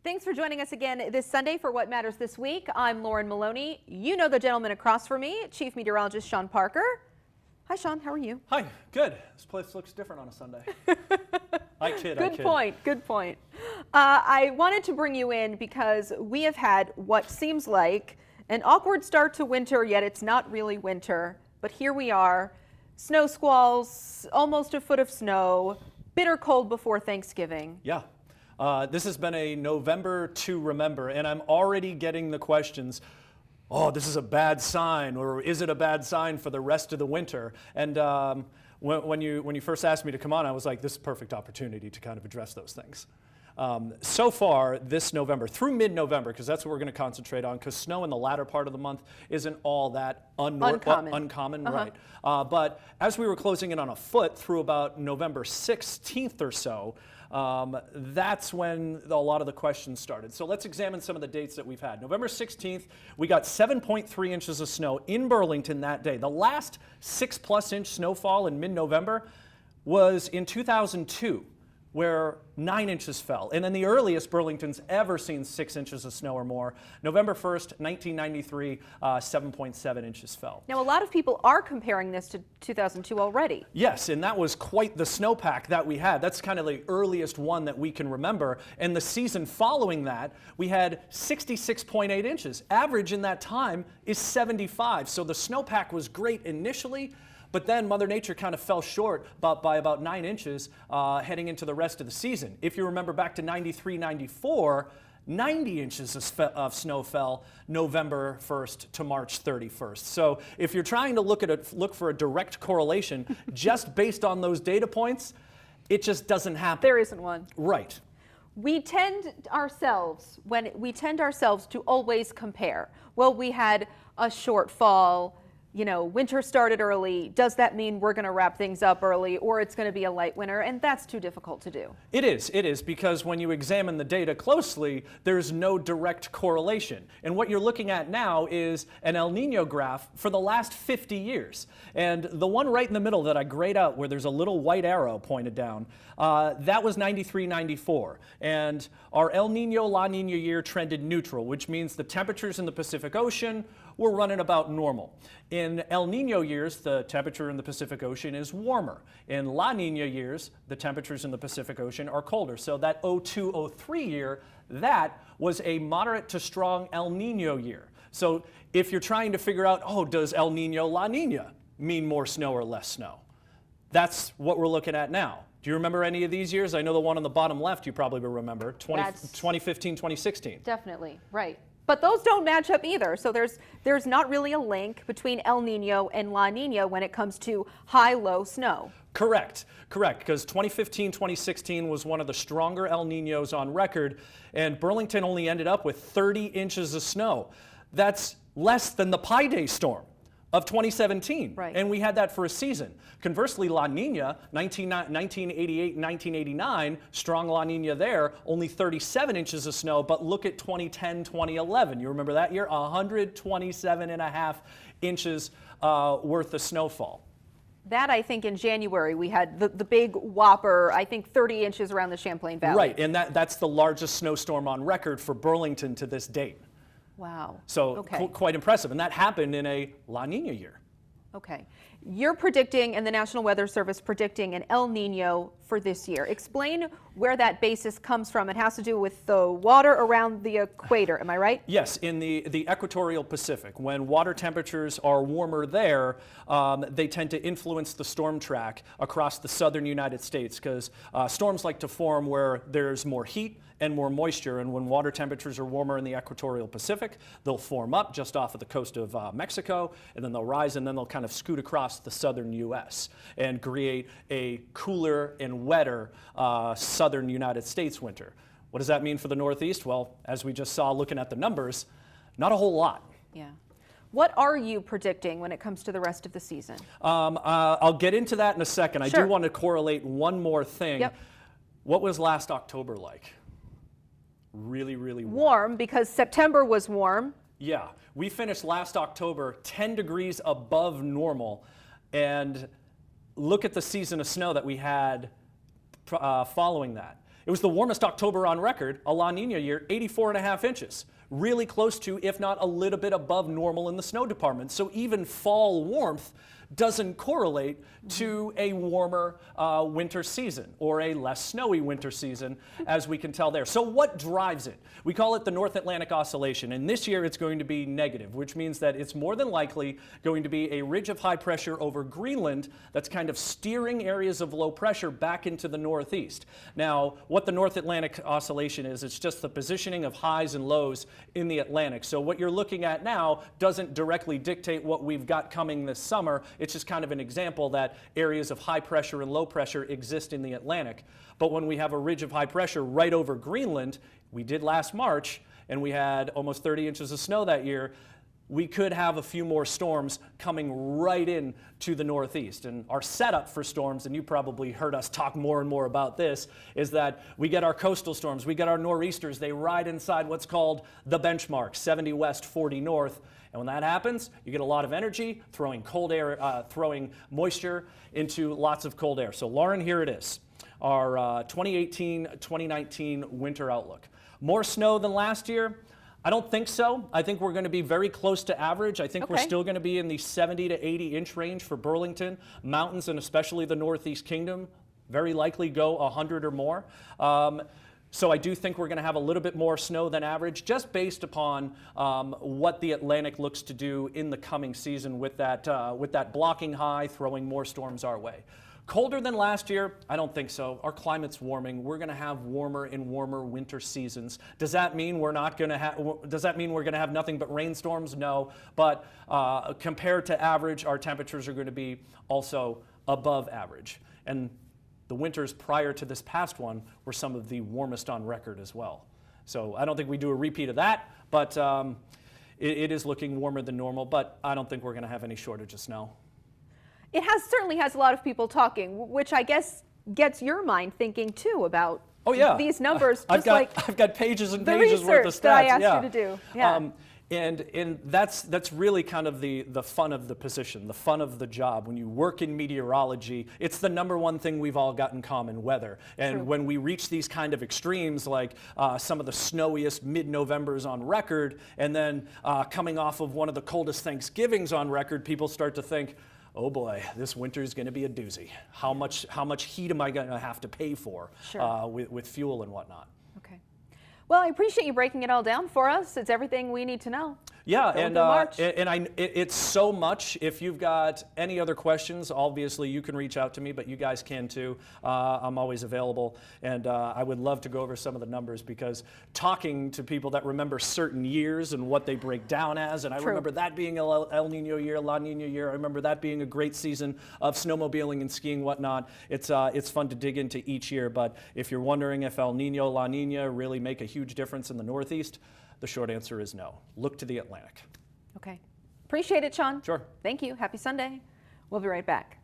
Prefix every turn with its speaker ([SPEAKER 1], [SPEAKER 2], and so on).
[SPEAKER 1] Thanks for joining us again this Sunday for What Matters This Week. I'm Lauren Maloney. You know the gentleman across from me, Chief Meteorologist Sean Parker. Hi, Sean. How are you?
[SPEAKER 2] Hi. Good. This place looks different on a Sunday. I kid.
[SPEAKER 1] Good point. Good point. I wanted to bring you in because we have had what seems like an awkward start to winter, yet it's not really winter. But here we are. Snow squalls, almost a foot of snow, bitter cold before Thanksgiving.
[SPEAKER 2] Yeah. This has been a November to remember, and I'm already getting the questions, oh, this is a bad sign, or is it a bad sign for the rest of the winter? And when you first asked me to come on, I was like, this is a perfect opportunity to kind of address those things. So far this November, through mid-November, because that's what we're going to concentrate on, because snow in the latter part of the month isn't all that uncommon, right? But as we were closing in on a foot through about November 16th or so, that's when a lot of the questions started. So let's examine some of the dates that we've had. November 16th, we got 7.3 inches of snow in Burlington that day. The last 6+ inch snowfall in mid-November was in 2002, where 9 inches fell. And then the earliest Burlington's ever seen 6 inches of snow or more, November 1st, 1993, 7.7 inches fell.
[SPEAKER 1] Now, a lot of people are comparing this to 2002 already.
[SPEAKER 2] Yes, and that was quite the snowpack that we had. That's kind of the earliest one that we can remember. And the season following that, we had 66.8 inches. Average in that time is 75. So the snowpack was great initially, but then Mother Nature kind of fell short by about 9 inches heading into the rest of the season. If you remember back to 93, 94, 90 inches of snow fell November 1st to March 31st. So if you're trying to look for a direct correlation just based on those data points, it just doesn't happen.
[SPEAKER 1] There isn't one.
[SPEAKER 2] Right.
[SPEAKER 1] We tend ourselves to always compare. Well, we had a short fall. You know, winter started early. Does that mean we're going to wrap things up early, or it's going to be a light winter? And that's too difficult to do. It
[SPEAKER 2] is, because when you examine the data closely, there's no direct correlation. And what you're looking at now is an El Nino graph for the last 50 years. And the one right in the middle that I grayed out where there's a little white arrow pointed down, that was 93, 94. And our El Nino La Nina year trended neutral, which means the temperatures in the Pacific Ocean were running about normal. In El Nino years, the temperature in the Pacific Ocean is warmer. In La Nina years, the temperatures in the Pacific Ocean are colder. So that 02-03 year, that was a moderate to strong El Nino year. So if you're trying to figure out, oh, does El Nino La Nina mean more snow or less snow? That's what we're looking at now. Do you remember any of these years? I know the one on the bottom left you probably will remember, 2015, 2016.
[SPEAKER 1] Definitely, right. But those don't match up either. So there's not really a link between El Nino and La Nina when it comes to high-low snow.
[SPEAKER 2] Correct, because 2015, 2016 was one of the stronger El Ninos on record, and Burlington only ended up with 30 inches of snow. That's less than the Pi Day storm of 2017,
[SPEAKER 1] right.
[SPEAKER 2] And we had that for a season. Conversely, La Nina, 1988, 1989, strong La Nina there, only 37 inches of snow, but look at 2010, 2011. You remember that year? 127.5 inches worth of snowfall.
[SPEAKER 1] That, I think, in January, we had the big whopper, I think 30 inches around the Champlain Valley.
[SPEAKER 2] Right, and that's the largest snowstorm on record for Burlington to this date.
[SPEAKER 1] Wow.
[SPEAKER 2] So
[SPEAKER 1] okay.
[SPEAKER 2] Quite impressive. And that happened in a La Nina year.
[SPEAKER 1] Okay. You're predicting, and the National Weather Service predicting, an El Nino for this year. Explain where that basis comes from. It has to do with the water around the equator. Am I right?
[SPEAKER 2] Yes, in the equatorial Pacific. When water temperatures are warmer there, they tend to influence the storm track across the southern United States, because storms like to form where there's more heat and more moisture, and when water temperatures are warmer in the equatorial Pacific, they'll form up just off of the coast of Mexico, and then they'll rise, and then they'll kind of scoot across the southern U.S. and create a cooler and wetter southern United States winter. What does that mean for the Northeast? Well, as we just saw looking at the numbers, not a whole lot.
[SPEAKER 1] Yeah. What are you predicting when it comes to the rest of the season?
[SPEAKER 2] I'll get into that in a second.
[SPEAKER 1] Sure.
[SPEAKER 2] I do want to correlate one more thing.
[SPEAKER 1] Yep.
[SPEAKER 2] What was last October like? Really, really warm.
[SPEAKER 1] Warm, because September was warm.
[SPEAKER 2] Yeah, we finished last October 10 degrees above normal, and look at the season of snow that we had following that. It was the warmest October on record, a La Nina year, 84.5 inches. Really close to, if not a little bit above normal in the snow department. So even fall warmth doesn't correlate to a warmer winter season or a less snowy winter season, as we can tell there. So what drives it? We call it the North Atlantic Oscillation, and this year it's going to be negative, which means that it's more than likely going to be a ridge of high pressure over Greenland that's kind of steering areas of low pressure back into the northeast. Now, what the North Atlantic Oscillation is, it's just the positioning of highs and lows in the Atlantic. So what you're looking at now doesn't directly dictate what we've got coming this summer. It's just kind of an example that areas of high pressure and low pressure exist in the Atlantic. But when we have a ridge of high pressure right over Greenland, we did last March, and we had almost 30 inches of snow that year, we could have a few more storms coming right in to the northeast. And our setup for storms, and you probably heard us talk more and more about this, is that we get our coastal storms, we get our nor'easters, they ride inside what's called the benchmark, 70 west, 40 north. And when that happens, you get a lot of energy, throwing cold air, throwing moisture into lots of cold air. So Lauren, here it is, our 2018-2019 winter outlook. More snow than last year? I don't think so. I think we're going to be very close to average. I think we're still going to be in the 70 to 80 inch range for Burlington. Mountains, and especially the Northeast Kingdom, very likely go 100 or more. So I do think we're going to have a little bit more snow than average, just based upon what the Atlantic looks to do in the coming season with that blocking high, throwing more storms our way. Colder than last year? I don't think so. Our climate's warming. We're going to have warmer and warmer winter seasons. Does that mean we're not going to have? Does that mean we're going to have nothing but rainstorms? No. But compared to average, our temperatures are going to be also above average. And the winters prior to this past one were some of the warmest on record as well. So I don't think we do a repeat of that, but it is looking warmer than normal. But I don't think we're going to have any shortage of snow.
[SPEAKER 1] It certainly has a lot of people talking, which I guess gets your mind thinking too about these numbers.
[SPEAKER 2] I've got pages and pages worth of stats.
[SPEAKER 1] That I asked you to do. Yeah.
[SPEAKER 2] And that's really kind of the fun of the position, the fun of the job. When you work in meteorology, it's the number one thing we've all got in common, weather. And when we reach these kind of extremes, like some of the snowiest mid-Novembers on record, and then coming off of one of the coldest Thanksgivings on record, people start to think, oh boy, this winter is going to be a doozy. How much heat am I going to have to pay for with fuel and whatnot?
[SPEAKER 1] Okay. Well, I appreciate you breaking it all down for us. It's everything we need to know.
[SPEAKER 2] Yeah, it's so much. If you've got any other questions, obviously you can reach out to me, but you guys can too. I'm always available, and I would love to go over some of the numbers, because talking to people that remember certain years and what they break down as, and I remember that being a El Nino year, La Nina year. I remember that being a great season of snowmobiling and skiing, whatnot. It's fun to dig into each year, but if you're wondering if El Nino, La Nina really make a huge difference in the Northeast, the short answer is no. Look to the Atlantic.
[SPEAKER 1] Okay. Appreciate it, Sean.
[SPEAKER 2] Sure.
[SPEAKER 1] Thank you. Happy Sunday. We'll be right back.